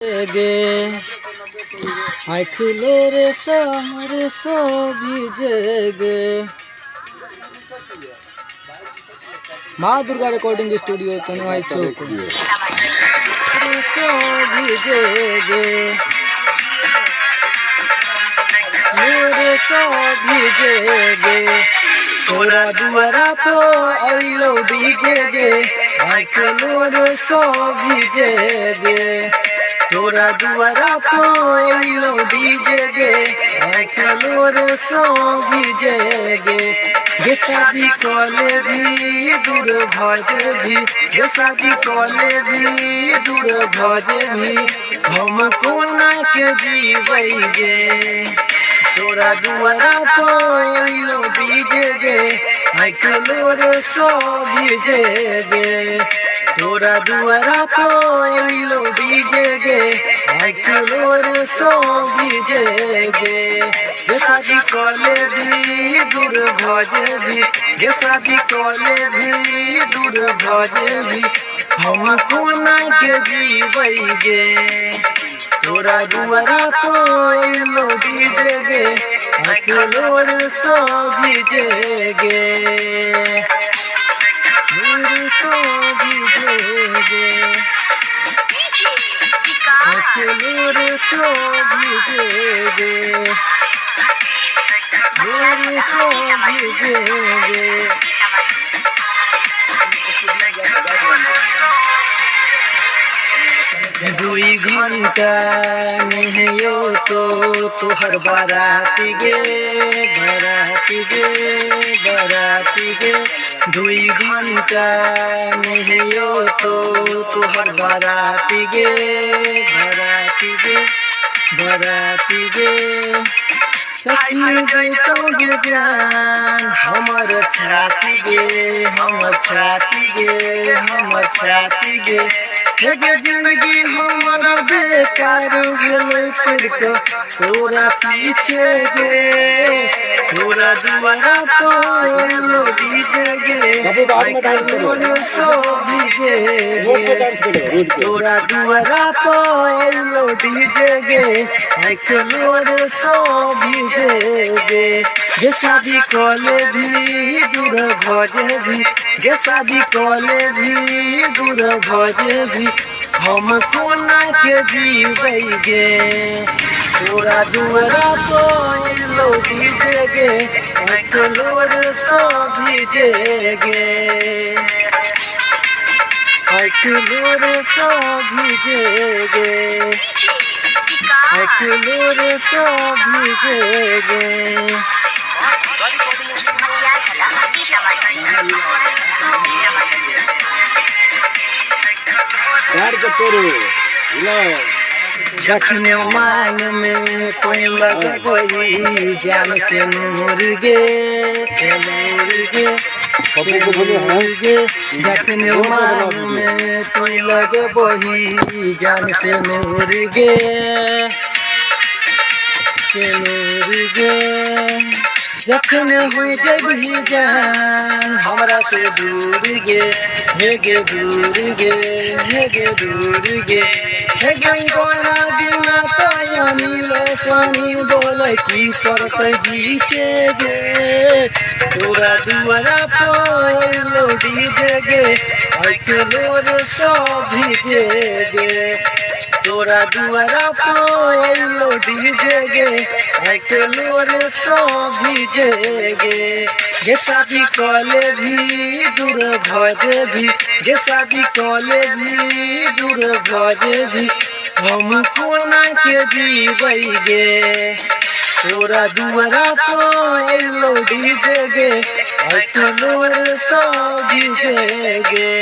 गे आँखिलो रे शहर सभी जगे। माँ दुर्गा रिकॉर्डिंग स्टूडियो तनवाई चौक सभी जगे मेरे सभी जगे। तोरा दुआरा पे अइलो डीजे गे आँखिलो रे सभी जगे। तोरा दुआरा पे अइलो डीजे गे आँखिलो रे सभी जगे। गे शादी कले भी दूर भज भी गे शादी कले भी दूर भज भी हम कोना के जीवै गे। तोरा दुआरा पे अइलो डीजे गे आँखिलो रे सभी जगे। तोरा दुआरा पे अइलो डीजे गे आँखिलो रे सभी जगे। गे शादी कले भी दूर भज भी गे शादी कले भी दूर भज भी हम कोना के जीवै गे। तोरा दुआरा पे अइलो डीजे गे आँखिलो रे सभी जगे। मेरे सभी जगे आँखिलो रे सभी जगे। मेरे सभी जगे। दुई घंटा नहियो तो तोहर बाराती गे बाराती गे बाराती गे। दुई घंटा नहियो तो तोहर बाराती गे बाराती गे बाराती गे। सखी दैतो गे जान हमर छाती गे हमर छाती गे हमर छाती गे। हे गे जिंदगी हमर बेकार भेलै पड़को तोरा पीछे गे। तोरा दुआरा पे अइलो डीजे गे आँखिलो रे सभी जगे। तोरा दुआरा पे अइलो डीजे गे आँखिलो रे सभी जगे। गे शादी कले भी दूर भज भी गे शादी कले भी दूर भज भी हम कोना के जीवै गे। तोरा दुआरा पे अइलो डीजे गे आँखिलो रे सभी जगे। आँखिलो रे सभी जगे आँखिलो रे सभी जगे। जखने मांग में कोई लगबई जान से नूर गे नूर गे नूर गे। जखने मांग में कोई लगबई जान से नूर गे नूर गे। जखन हो जबही जान हमरा से दूर गे हे गे दूर गे हे गे दूर गे। हे गंगोरा बिना तयनील सनी बोले की करते जी के गे। तोरा दुआरा पे अइलो डीजे गे आँखिलो रे सभी जगे। तोरा दुआरा पे अइलो डीजे गे आँखिलो रे सभी जगे। गे शादी कले भी दूर भज भी गे शादी कले भी दूर भज भी हम कोना के जीवै गे। तोरा दुआरा पे अइलो डीजे गे आँखिलो रे सभी जगे।